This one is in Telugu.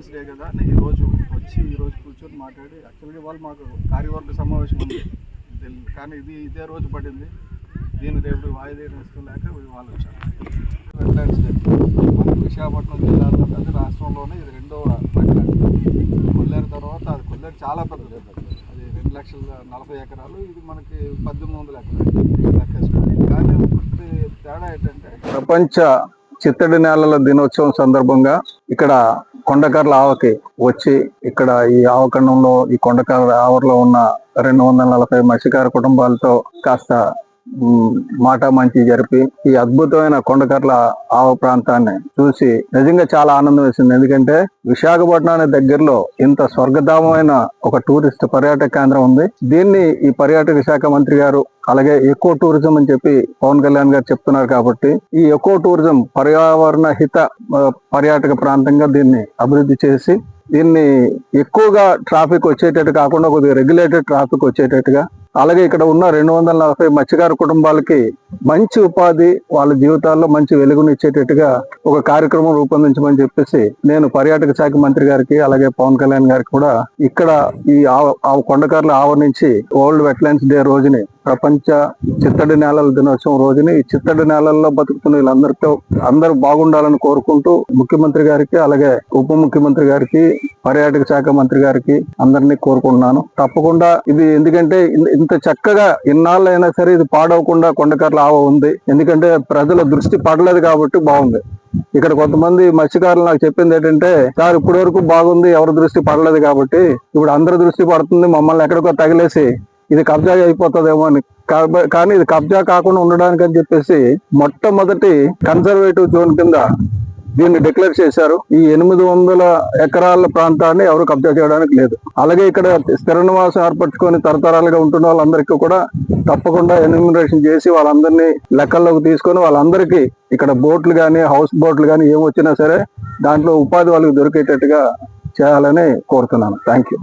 వెటరన్స్ డే కదా అని ఈరోజు కూర్చొని మాట్లాడి, యాక్చువల్గా వాళ్ళు మాకు కార్యవర్గ సమావేశం ఉంది కానీ ఇదే రోజు పడింది. దీన్ని రేపు వాయిదా వేసుకోలేక వాళ్ళు వచ్చారు. వెటరన్స్ డే మనకు విశాఖపట్నం జిల్లాలో అది రాష్ట్రంలోనే ఇది రెండవ వెటరన్స్. కొల్లేరు తర్వాత అది కొల్లేరు చాలా పెద్దది, అది 2,40,000 ఎకరాలు, ఇది మనకి 1,800 ఎకరాలు లెక్కేసుకోండి. కానీ ఒకటి తేడా ఏంటంటే ప్రపంచ చిత్తడి నేలల దినోత్సవం సందర్భంగా ఇక్కడ కొండకర్ల ఆవకి వచ్చి ఇక్కడ ఈ ఆవకండంలో ఈ కొండకర్ల ఆవరలో ఉన్న 240 మత్స్యకార కుటుంబాలతో కాస్త మాట మంచి జరిపి ఈ అద్భుతమైన కొండకర్ల ఆవ ప్రాంతాన్ని చూసి నిజంగా చాలా ఆనందం వేసింది. ఎందుకంటే విశాఖపట్నానికి దగ్గరలో ఇంత స్వర్గధామమైన ఒక టూరిస్ట్ పర్యాటక కేంద్రం ఉంది. దీన్ని ఈ పర్యాటక శాఖ మంత్రి గారు అలాగే ఎకో టూరిజం అని చెప్పి పవన్ కళ్యాణ్ గారు చెప్తున్నారు కాబట్టి ఈ ఎకో టూరిజం పర్యావరణ హిత పర్యాటక ప్రాంతంగా దీన్ని అభివృద్ధి చేసి దీన్ని ఎక్కువగా ట్రాఫిక్ వచ్చేటట్టు కాకుండా కొద్దిగా రెగ్యులేటెడ్ ట్రాఫిక్ వచ్చేటట్టుగా, అలాగే ఇక్కడ ఉన్న 240 మత్స్యకార కుటుంబాలకి మంచి ఉపాధి, వాళ్ళ జీవితాల్లో మంచి వెలుగునిచ్చేటట్టుగా ఒక కార్యక్రమం రూపొందించమని చెప్పేసి నేను పర్యాటక శాఖ మంత్రి గారికి అలాగే పవన్ కళ్యాణ్ గారికి కూడా ఇక్కడ ఈ కొండకర్ల ఆవ నుంచి వరల్డ్ వెట్లాండ్స్ డే రోజుని, ప్రపంచ చిత్తడి నేలల దినోత్సవం రోజుని ఈ చిత్తడి నేలల్లో బతుకుతున్న వీళ్ళందరితో అందరూ బాగుండాలని కోరుకుంటూ ముఖ్యమంత్రి గారికి అలాగే ఉప ముఖ్యమంత్రి గారికి పర్యాటక శాఖ మంత్రి గారికి అందరినీ కోరుకుంటున్నాను. తప్పకుండా ఇది ఎందుకంటే ఇంత చక్కగా ఇన్నాళ్ళైనా సరే ఇది పాడవకుండా కొండకర్ల ఆవ ఉంది. ఎందుకంటే ప్రజల దృష్టి పడలేదు కాబట్టి బాగుంది. ఇక్కడ కొంతమంది మత్స్యకారులు నాకు చెప్పింది ఏంటంటే, సార్ ఇప్పటి వరకు బాగుంది, ఎవరి దృష్టి పడలేదు కాబట్టి ఇప్పుడు అందరి దృష్టి పడుతుంది, మమ్మల్ని ఎక్కడికో తగిలేసి ఇది కబ్జా అయిపోతుందేమో అని. కానీ ఇది కబ్జా కాకుండా ఉండడానికి అని చెప్పేసి మొట్టమొదటి కన్సర్వేటివ్ జోన్ కింద దీన్ని డిక్లేర్ చేశారు. ఈ 800 ఎకరాల ప్రాంతాన్ని ఎవరు కబ్జా చేయడానికి లేదు. అలాగే ఇక్కడ స్థిర నివాసం ఏర్పరచుకొని తరతరాలుగా ఉంటున్న వాళ్ళందరికీ కూడా తప్పకుండా ఎన్యూమరేషన్ చేసి వాళ్ళందరినీ లెక్కల్లోకి తీసుకొని వాళ్ళందరికీ ఇక్కడ బోట్లు కానీ హౌస్ బోట్లు కానీ ఏమొచ్చినా సరే దాంట్లో ఉపాధి వాళ్ళకి దొరికేటట్టుగా చేయాలని కోరుతున్నాను. Thank you.